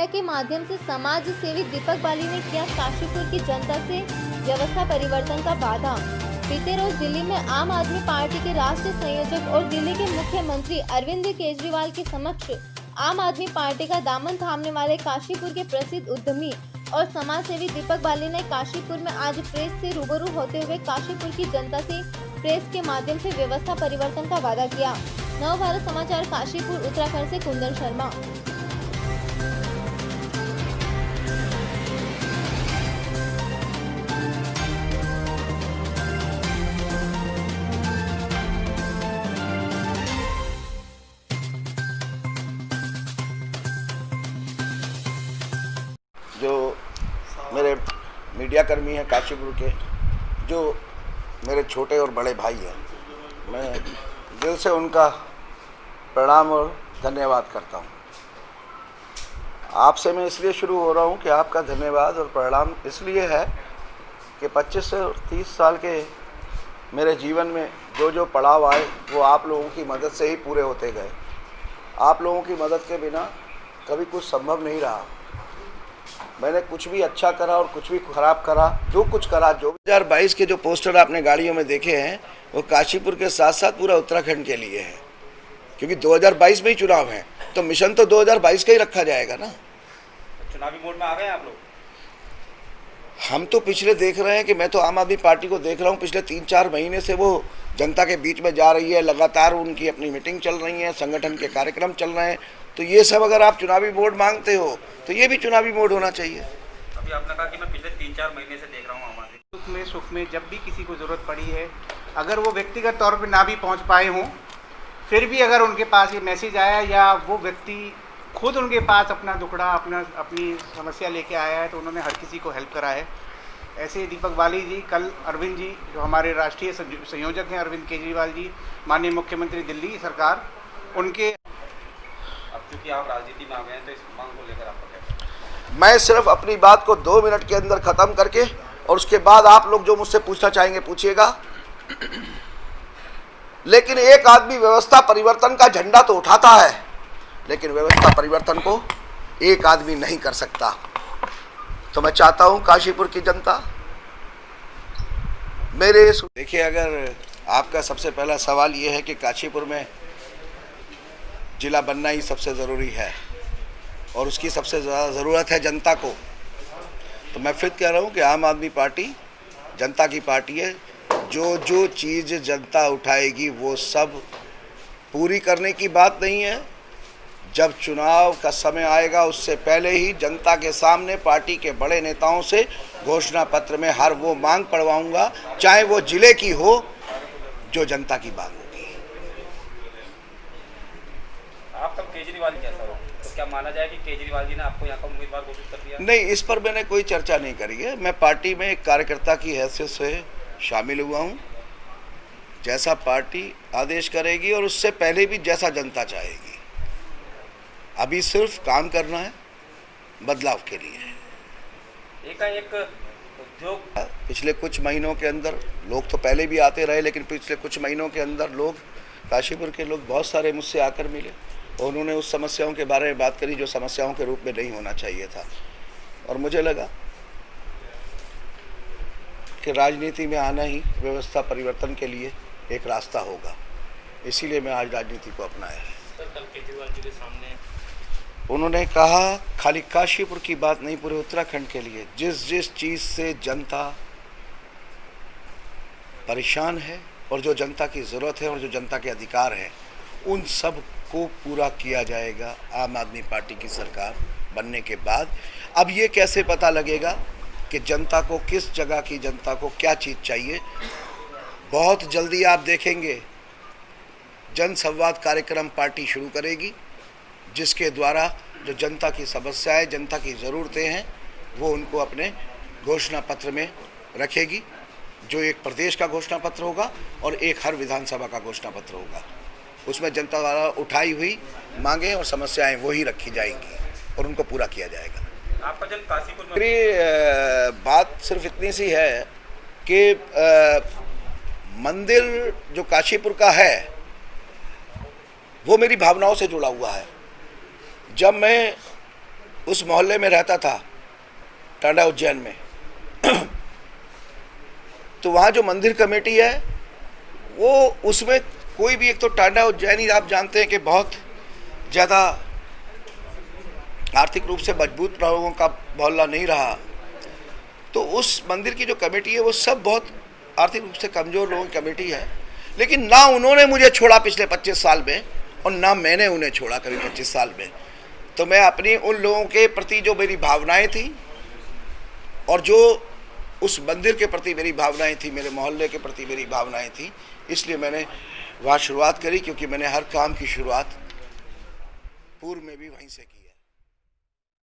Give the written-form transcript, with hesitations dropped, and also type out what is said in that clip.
के माध्यम से समाज सेवी दीपक बाली ने किया काशीपुर की जनता से व्यवस्था परिवर्तन का वादा। बीते रोज दिल्ली में आम आदमी पार्टी के राष्ट्रीय संयोजक और दिल्ली के मुख्यमंत्री अरविंद केजरीवाल के समक्ष आम आदमी पार्टी का दामन थामने वाले काशीपुर के प्रसिद्ध उद्यमी और समाज सेवी दीपक बाली ने काशीपुर में आज प्रेस से रूबरू होते हुए काशीपुर की जनता से प्रेस के माध्यम से व्यवस्था परिवर्तन का वादा किया। नव भारत समाचार काशीपुर उत्तराखंड से कुंदन शर्मा। जो मेरे मीडिया कर्मी हैं काशीपुर के, जो मेरे छोटे और बड़े भाई हैं, मैं दिल से उनका प्रणाम और धन्यवाद करता हूं। आपसे मैं इसलिए शुरू हो रहा हूं कि आपका धन्यवाद और प्रणाम इसलिए है कि 25 से 30 साल के मेरे जीवन में जो जो पड़ाव आए वो आप लोगों की मदद से ही पूरे होते गए। आप लोगों की मदद के बिना कभी कुछ संभव नहीं रहा। मैंने कुछ भी अच्छा करा और कुछ भी खराब करा, जो कुछ करा, जो 2022 के जो पोस्टर आपने गाड़ियों में देखे हैं वो काशीपुर के साथ साथ पूरा उत्तराखंड के लिए है, क्योंकि 2022 में ही चुनाव है तो मिशन तो 2022 का ही रखा जाएगा ना। चुनावी मोड में आ गए आप लोग? हम तो पिछले देख रहे हैं कि मैं तो आम आदमी पार्टी को देख रहा हूँ, पिछले 3-4 महीने से वो जनता के बीच में जा रही है, लगातार उनकी अपनी मीटिंग चल रही है, संगठन के कार्यक्रम चल रहे हैं। तो ये सब अगर आप चुनावी मोड मांगते हो तो ये भी चुनावी मोड होना चाहिए। अभी आपने कहा कि मैं पिछले 3-4 महीने से देख रहा हूँ हमारे सुख में जब भी किसी को ज़रूरत पड़ी है, अगर वो व्यक्तिगत तौर पे ना भी पहुँच पाए हों, फिर भी अगर उनके पास ये मैसेज आया या वो व्यक्ति खुद उनके पास अपना दुखड़ा अपनी समस्या लेके आया है तो उन्होंने हर किसी को हेल्प करा है। ऐसे दीपक बाली जी, कल अरविंद जी जो हमारे राष्ट्रीय संयोजक हैं, अरविंद केजरीवाल जी, माननीय मुख्यमंत्री दिल्ली सरकार, उनके अब चूँकि आप राजनीति में आ गए हैं तो इस मांग को लेकर आपका क्या? मैं सिर्फ अपनी बात को 2 मिनट के अंदर ख़त्म करके और उसके बाद आप लोग जो मुझसे पूछना चाहेंगे पूछिएगा। लेकिन एक आदमी व्यवस्था परिवर्तन का झंडा तो उठाता है, लेकिन व्यवस्था परिवर्तन को एक आदमी नहीं कर सकता। तो मैं चाहता हूं काशीपुर की जनता मेरे देखिए, अगर आपका सबसे पहला सवाल ये है कि काशीपुर में जिला बनना ही सबसे ज़रूरी है और उसकी सबसे ज़्यादा ज़रूरत है जनता को, तो मैं फिर कह रहा हूँ कि आम आदमी पार्टी जनता की पार्टी है। जो जो चीज़ जनता उठाएगी वो सब पूरी करने की बात नहीं है। जब चुनाव का समय आएगा उससे पहले ही जनता के सामने पार्टी के बड़े नेताओं से घोषणा पत्र में हर वो मांग पढ़वाऊंगा, चाहे वो जिले की हो, जो जनता की मांग होगी। आप तब केजरीवाल जैसा हो तो क्या माना जाए कि केजरीवाल जी ने आपको यहाँ का उम्मीदवार घोषित कर दिया? नहीं, इस पर मैंने कोई चर्चा नहीं करी है। मैं पार्टी में एक कार्यकर्ता की हैसियत से शामिल हुआ हूँ। जैसा पार्टी आदेश करेगी और उससे पहले भी जैसा जनता चाहेगी। अभी सिर्फ काम करना है बदलाव के लिए। एक उद्योग पिछले कुछ महीनों के अंदर, लोग तो पहले भी आते रहे, लेकिन पिछले कुछ महीनों के अंदर लोग, काशीपुर के लोग बहुत सारे मुझसे आकर मिले और उन्होंने उस समस्याओं के बारे में बात करी जो समस्याओं के रूप में नहीं होना चाहिए था। और मुझे लगा कि राजनीति में आना ही व्यवस्था परिवर्तन के लिए एक रास्ता होगा, इसीलिए मैं आज राजनीति को अपनाया है। कल केजरीवाल जी के सामने उन्होंने कहा खाली काशीपुर की बात नहीं, पूरे उत्तराखंड के लिए जिस जिस चीज़ से जनता परेशान है और जो जनता की ज़रूरत है और जो जनता के अधिकार हैं, उन सब को पूरा किया जाएगा आम आदमी पार्टी की सरकार बनने के बाद। अब ये कैसे पता लगेगा कि जनता को किस जगह की जनता को क्या चीज़ चाहिए? बहुत जल्दी आप देखेंगे जन संवाद कार्यक्रम पार्टी शुरू करेगी, जिसके द्वारा जो जनता की समस्याएं, जनता की ज़रूरतें हैं, वो उनको अपने घोषणा पत्र में रखेगी, जो एक प्रदेश का घोषणा पत्र होगा और एक हर विधानसभा का घोषणा पत्र होगा। उसमें जनता द्वारा उठाई हुई मांगें और समस्याएं वही रखी जाएंगी और उनको पूरा किया जाएगा। आपका जन काशीपुर में मेरी बात सिर्फ इतनी सी है कि मंदिर जो काशीपुर का है वो मेरी भावनाओं से जुड़ा हुआ है। जब मैं उस मोहल्ले में रहता था, टांडा उज्जैन में। तो वहाँ जो मंदिर कमेटी है वो उसमें कोई भी, एक तो टांडा उज्जैनी आप जानते हैं कि बहुत ज़्यादा आर्थिक रूप से मजबूत लोगों का मोहल्ला नहीं रहा, तो उस मंदिर की जो कमेटी है वो सब बहुत आर्थिक रूप से कमज़ोर लोगों की कमेटी है। लेकिन ना उन्होंने मुझे छोड़ा पिछले 25 साल में और ना मैंने उन्हें छोड़ा कभी 25 साल में। तो मैं अपनी उन लोगों के प्रति जो मेरी भावनाएं थी और जो उस मंदिर के प्रति मेरी भावनाएं थी, मेरे मोहल्ले के प्रति मेरी भावनाएं थी, इसलिए मैंने वहाँ शुरुआत करी, क्योंकि मैंने हर काम की शुरुआत पूर्व में भी वहीं से की है।